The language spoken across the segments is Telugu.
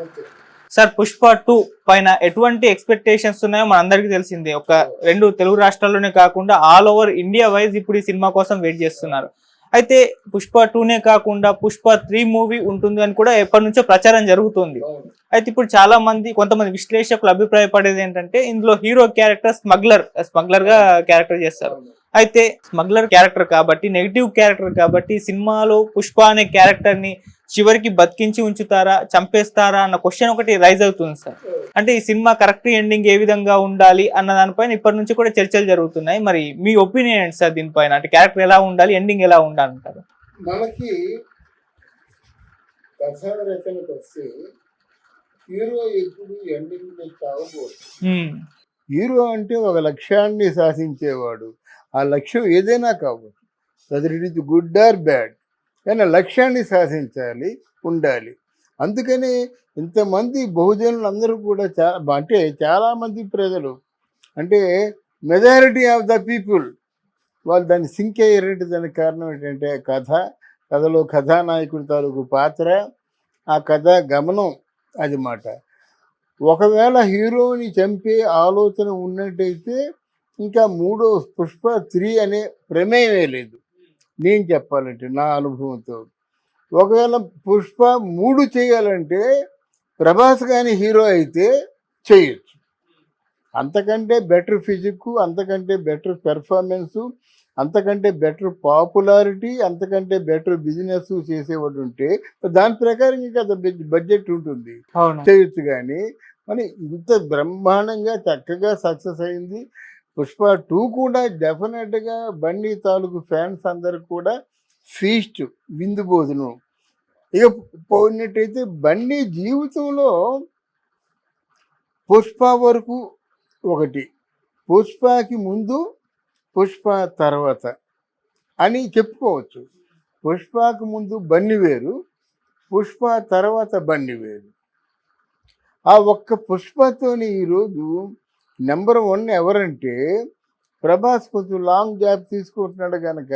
ఓకే. సార్ పుష్ప 2 పైన ఎటువంటి ఎక్స్పెక్టేషన్స్ ఉన్నాయో మనందరికీ తెలిసిందే. ఒక 2 తెలుగు రాష్ట్రాల్లోనే కాకుండా ఆల్ ఓవర్ ఇండియా వైజ్ ఇప్పుడు ఈ సినిమా కోసం వెయిట్ చేస్తున్నారు. అయితే పుష్ప 2నే కాకుండా పుష్ప 3 మూవీ ఉంటుంది అని కూడా ఎప్పటి నుంచో ప్రచారం జరుగుతుంది. అవును. అయితే ఇప్పుడు కొంతమంది విశ్లేషకులు అభిప్రాయపడేది ఏంటంటే ఇందులో హీరో క్యారెక్టర్ స్మగ్లర్ గా క్యారెక్టర్ చేస్తారు. అవును. అయితే స్మగ్లర్ క్యారెక్టర్ కాబట్టి, నెగిటివ్ క్యారెక్టర్ కాబట్టి సినిమాలో పుష్ప అనే క్యారెక్టర్ ని చివరికి బతికించి ఉంచుతారా, చంపేస్తారా అన్న క్వశ్చన్ ఒకటి రైజ్ అవుతుంది సార్. అంటే ఈ సినిమా కరెక్ట్ ఎండింగ్ ఏ విధంగా ఉండాలి అన్న దానిపైన ఇప్పటి నుంచి కూడా చర్చలు జరుగుతున్నాయి. మరి మీ ఒపీనియన్ ఏంటి సార్ దీనిపైన? అంటే క్యారెక్టర్ ఎలా ఉండాలి, ఎండింగ్ ఎలా ఉండాలంటారు? మనకి కథా రచనకు వస్తే హీరో ఎప్పుడు ఎండింగ్ కావకూడదు. హీరో అంటే ఒక లక్ష్యాన్ని సాధించేవాడు. ఆ లక్ష్యం ఏదైనా కావచ్చు, whether it is good or bad, కానీ ఆ లక్ష్యాన్ని సాధించాలి, ఉండాలి. అందుకని ఇంతమంది బహుజనులు అందరూ కూడా అంటే చాలామంది ప్రజలు, అంటే మెజారిటీ ఆఫ్ ద పీపుల్, వాళ్ళు దాన్ని సింక్ అయ్యారంటే దానికి కారణం ఏంటంటే కథలో కథానాయకుడి తాలూకు పాత్ర, ఆ కథ గమనం, అది మాట. ఒకవేళ హీరోని చంపే ఆలోచన ఉన్నట్టయితే ఇంకా మూడో పుష్ప 3 అనే ప్రమేయమే లేదు, నేను చెప్పాలంటే నా అనుభవంతో. ఒకవేళ పుష్ప 3 చేయాలంటే ప్రభాస్ కానీ హీరో అయితే చేయొచ్చు. అంతకంటే బెటర్ ఫిజిక్, అంతకంటే బెటర్ పెర్ఫార్మెన్సు, అంతకంటే బెటర్ పాపులారిటీ, అంతకంటే బెటర్ బిజినెస్ చేసేవాడు ఉంటే దాని ప్రకారం ఇంకా బడ్జెట్ ఉంటుంది, చేయొచ్చు. కానీ మరి ఇంత బ్రహ్మాండంగా చక్కగా సక్సెస్ అయింది. పుష్ప 2 కూడా డెఫినెట్గా బన్నీ తాలూకు ఫ్యాన్స్ అందరికి కూడా ఫీస్ట్, విందు భోజనం. ఇక పోయినట్టయితే బన్నీ జీవితంలో పుష్ప వరకు ఒకటి, పుష్పకి ముందు పుష్ప తర్వాత అని చెప్పుకోవచ్చు. పుష్పకు ముందు బన్నీ వేరు, పుష్ప తర్వాత బన్నీ వేరు. ఆ ఒక్క పుష్పతోని ఈరోజు నెంబర్ 1 ఎవరంటే ప్రభాస్. కొంచెం లాంగ్ గ్యాప్ తీసుకుంటున్నాడు కనుక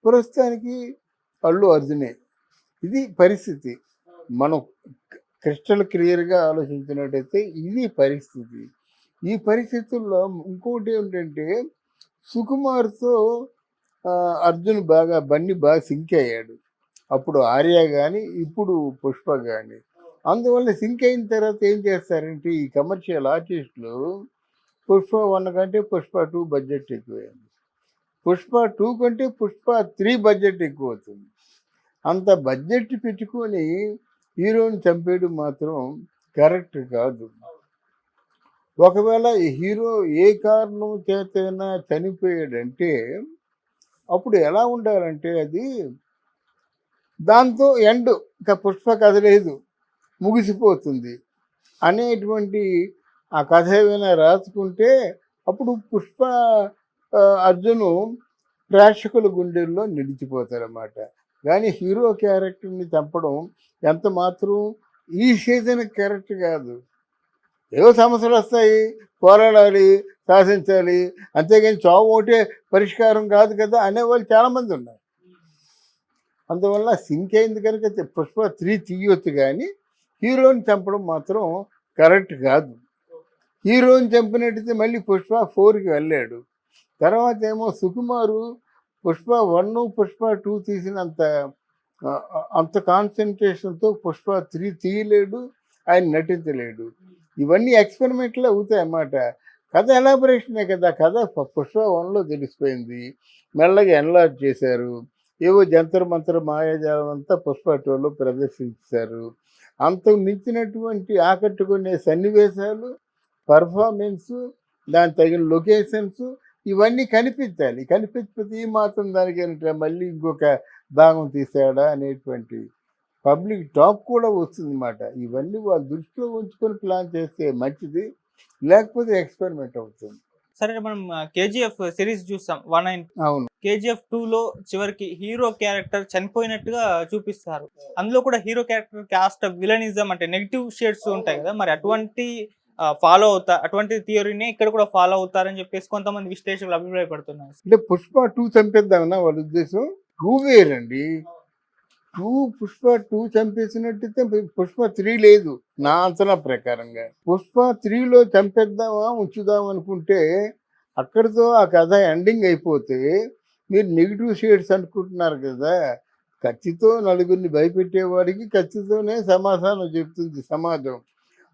ప్రస్తుతానికి అల్లు అర్జునే. ఇది పరిస్థితి. మనం క్రిస్టల్ క్లియర్గా ఆలోచించినట్టయితే ఇది పరిస్థితి. ఈ పరిస్థితుల్లో ఇంకోటి ఏంటంటే సుకుమార్తో అర్జున్ బన్నీ బాగా సింక్ అయ్యాడు. అప్పుడు ఆర్య కానీ ఇప్పుడు పుష్ప కానీ. అందువల్ల సింక్ అయిన తర్వాత ఏం చేస్తారంటే ఈ కమర్షియల్ ఆర్టిస్టులు పుష్ప 1 కంటే పుష్ప 2 బడ్జెట్ ఎక్కువైంది, పుష్ప 2 కంటే పుష్ప 3 బడ్జెట్ ఎక్కువ అవుతుంది. అంత బడ్జెట్ పెట్టుకొని హీరోని చంపేయడం మాత్రం కరెక్ట్ కాదు. ఒకవేళ హీరో ఏ కారణం చేతైనా చనిపోయాడంటే అప్పుడు ఎలా ఉండాలంటే అది దాంతో ఎండ్, ఇంకా పుష్ప కథ లేదు, ముగిసిపోతుంది అనేటువంటి ఆ కథ ఏమైనా రాసుకుంటే అప్పుడు పుష్ప అర్జును ప్రేక్షకుల గుండెల్లో నిలిచిపోతారన్నమాట. కానీ హీరో క్యారెక్టర్ని చంపడం ఎంత మాత్రం ఈ సీజన్ కరెక్ట్ కాదు. ఏవో సమస్యలు వస్తాయి, పోరాడాలి, శాసించాలి, అంతేగాని చావు ఒకటే పరిష్కారం కాదు కదా అనేవాళ్ళు చాలామంది ఉన్నారు. అందువల్ల సింక్ అయింది కనుక పుష్ప 3 తీయొచ్చు, కానీ హీరోని చంపడం మాత్రం కరెక్ట్ కాదు. హీరోని చంపినట్టయితే మళ్ళీ పుష్ప 4కి వెళ్ళాడు. తర్వాత ఏమో సుకుమారు పుష్ప 1, పుష్ప 2 తీసినంత అంత కాన్సన్ట్రేషన్తో పుష్ప 3 తీయలేడు, ఆయన నటించలేడు. ఇవన్నీ ఎక్స్పెరిమెంట్లు అవుతాయి అన్నమాట. కథ ఎలాబరేషనే కదా, కథ పుష్ప 1లో తెలిసిపోయింది, మెల్లగా ఎన్లార్జ్ చేశారు. ఏవో జంతర్ మంతర్ మాయాజాలం అంతా పుష్ప 2లో ప్రదర్శించారు. అంతకు మించినటువంటి ఆకట్టుకునే సన్నివేశాలు, పర్ఫార్మెన్సు, దానికి తగిన లొకేషన్స్ ఇవన్నీ కనిపించాలి. కనిపించకపోతే ఈ మాత్రం దానికేంటే మళ్ళీ ఇంకొక భాగం తీసాడా అనేటువంటి పబ్లిక్ టాక్ కూడా వస్తుందన్నమాట. ఇవన్నీ వాళ్ళు దృష్టిలో ఉంచుకొని ప్లాన్ చేస్తే మంచిది, లేకపోతే ఎక్స్పెరిమెంట్ అవుతుంది. సరే, మనం కేజీఎఫ్ సిరీస్ చూస్తాం 1 అవును. కేజీఎఫ్ 2లో చివరికి హీరో క్యారెక్టర్ చనిపోయినట్టుగా చూపిస్తారు. అందులో కూడా హీరో క్యారెక్టర్ కాస్ట్ విలనిజం అంటే నెగిటివ్ షేడ్స్ ఉంటాయి కదా, మరి అటువంటి అటువంటి థియరీని ఇక్కడ కూడా ఫాలో అవుతారని చెప్పేసి కొంతమంది విశ్లేషకులు అభిప్రాయపడుతున్నారు. అంటే పుష్ప 2 చంపేద్దామన్నా వాళ్ళ ఉద్దేశం? 2 వేరండి. పుష్ప 2 చంపేసినట్టయితే పుష్ప 3 లేదు నా అంచనా ప్రకారంగా. పుష్ప 3లో చంపేద్దామా ఉంచుదాం అనుకుంటే అక్కడితో ఆ కథ ఎండింగ్ అయిపోతే మీరు నెగిటివ్ షేడ్స్ అనుకుంటున్నారు కదా. కత్తితో నలుగురిని భయపెట్టేవాడికి కత్తితోనే సమాధానం చెప్తుంది సమాజం.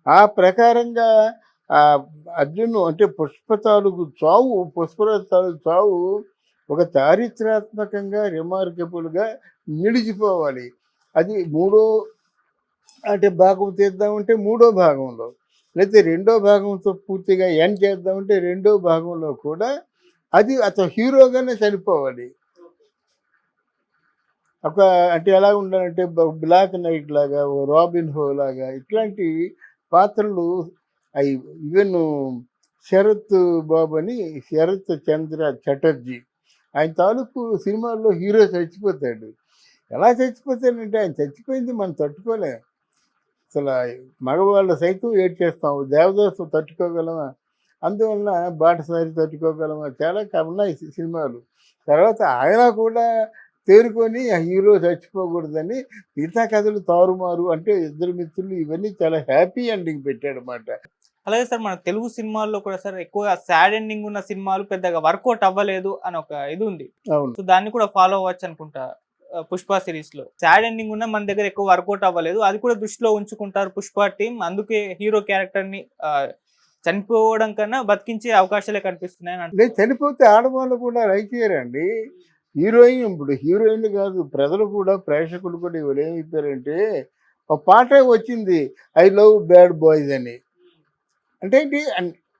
ఆ ప్రకారంగా ఆ అర్జును అంటే పుష్ప తాలూకు చావు, పుష్పరాజు తాలూకు చావు ఒక చారిత్రాత్మకంగా రిమార్కబుల్గా నిలిచిపోవాలి. అది మూడో అంటే భాగం తీద్దామంటే మూడో భాగంలో, లేకపోతే రెండో భాగంతో పూర్తిగా ఎండ్ చేద్దామంటే రెండో భాగంలో కూడా అది అతను హీరోగానే చనిపోవాలి. ఒక అంటే ఎలా ఉండాలంటే బ్లాక్ నైట్ లాగా, ఓ రాబిన్ హో లాగా ఇట్లాంటి పాత్రలు అయి ఈవెన్ శరత్ బాబు అని శరత్ చంద్ర చటర్జీ ఆయన తాలూకు సినిమాల్లో హీరో చచ్చిపోతాడు. ఎలా చచ్చిపోతాడంటే ఆయన చచ్చిపోయింది మనం తట్టుకోలేం. అసలు మగవాళ్ళు సైతం ఏడ్చేస్తాం. దేవదాసు తట్టుకోగలమా? అందువలన బాటసారి తట్టుకోగలమా? చాలా ఉన్నాయి సినిమాలు. తర్వాత ఆయన కూడా తేరుకొని ఆ హీరో చచ్చిపోకూడదని మిగతా కథలు తారుమారు అంటే ఇద్దరు మిత్రులు ఇవన్నీ చాలా హ్యాపీ ఎండింగ్ పెట్టాడనమాట. అలాగే సార్ మన తెలుగు సినిమాల్లో కూడా సార్ ఎక్కువగా సాడ్ ఎండింగ్ ఉన్న సినిమాలు పెద్దగా వర్కౌట్ అవ్వలేదు అని ఒక ఇది ఉంది. అవును. సో దాన్ని కూడా ఫాలో అవ్వచ్చు అనుకుంటా. పుష్ప సిరీస్ లో సాడ్ ఎండింగ్ ఉన్న మన దగ్గర ఎక్కువ వర్కౌట్ అవ్వలేదు, అది కూడా దృష్టిలో ఉంచుకుంటారు పుష్ప టీం. అందుకే హీరో క్యారెక్టర్ ని చనిపోవడం కన్నా బతికించే అవకాశాలే కనిపిస్తున్నాయని అంటే. లేదు, చనిపోతే ఆడవాళ్ళు కూడా లైక్ చేయరండి. హీరోయిన్ ఇప్పుడు హీరోయిన్ కాదు, ప్రజలు కూడా ప్రేక్షకులు కూడా ఇవాళ ఏమైపోయారంటే ఒక పాటే వచ్చింది, ఐ లవ్ బ్యాడ్ బాయ్స్ అని. అంటే ఏంటి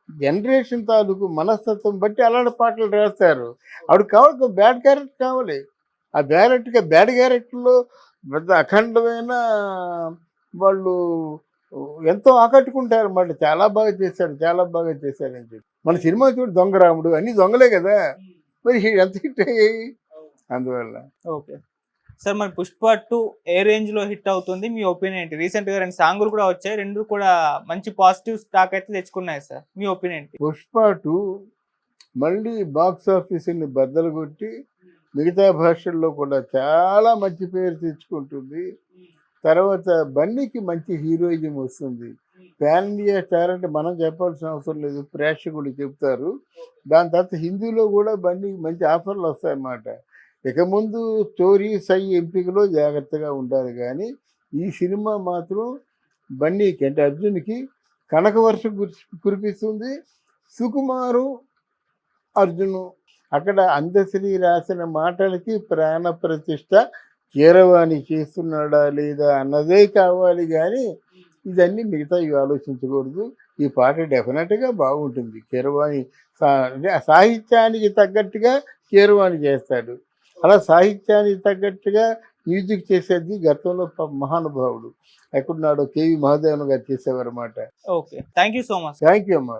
జనరేషన్ తాలూకు మనస్తత్వం బట్టి అలాంటి పాటలు రాస్తారు. ఆవిడ కావాలి బ్యాడ్ క్యారెక్టర్ కావాలి. ఆ బ్యాడ్ క్యారెక్టర్లో పెద్ద అఖండమైన వాళ్ళు ఎంతో ఆకట్టుకుంటారు అన్నమాట. చాలా బాగా చేశాడు, చాలా బాగా చేశాడని చెప్పి. మన సినిమా చూడు దొంగరాముడు అన్ని దొంగలే కదా, మరి ఎంత హిట్ అయ్యాయి అందువల్ల. ఓకే సార్, మరి పుష్ప 2 ఏ రేంజ్ లో హిట్ అవుతుంది మీ ఒపీనియన్ ఏంటి? రీసెంట్ గా 2 సాంగులు కూడా వచ్చాయి, 2 కూడా మంచి పాజిటివ్ స్టాక్ అయితే తెచ్చుకున్నాయి సార్. మీ ఒపీనియన్ ఏంటి? పుష్ప 2 మళ్ళీ బాక్స్ ఆఫీసుని బద్దలు కొట్టి మిగతా భాషల్లో కూడా చాలా మంచి పేరు తెచ్చుకుంటుంది. తర్వాత బన్నీకి మంచి హీరోయిజం వస్తుంది. పాన్ ఇండియా స్టార్ అంటే మనం చెప్పాల్సిన అవసరం లేదు, ప్రేక్షకులు చెప్తారు. దాని తర్వాత హిందీలో కూడా బన్నీకి మంచి ఆఫర్లు వస్తాయన్నమాట. ఇక ముందు స్టోరీస్ అయ్యి ఎంపికలో జాగ్రత్తగా ఉండాలి. కానీ ఈ సినిమా మాత్రం బన్నీకి అంటే అర్జున్కి కనక వర్షం కురిపిస్తుంది. సుకుమారు అర్జును అక్కడ అందశ్రీ రాసిన మాటలకి ప్రాణ ప్రతిష్ట కీరవాణి చేస్తున్నాడా లేదా అన్నదే కావాలి. కానీ ఇదన్నీ మిగతా ఇవి ఆలోచించకూడదు. ఈ పాట డెఫినెట్గా బాగుంటుంది. కీరవాణి అంటే సాహిత్యానికి తగ్గట్టుగా కీరవాణి చేస్తాడు. అలా సాహిత్యానికి తగ్గట్టుగా మ్యూజిక్ చేసేది గతంలో మహానుభావుడు ఎక్కడున్నాడో కేవి మహాదేవన్ గారు చేసేవారు అన్నమాట. Okay, thank you so much. Thank you అమ్మా.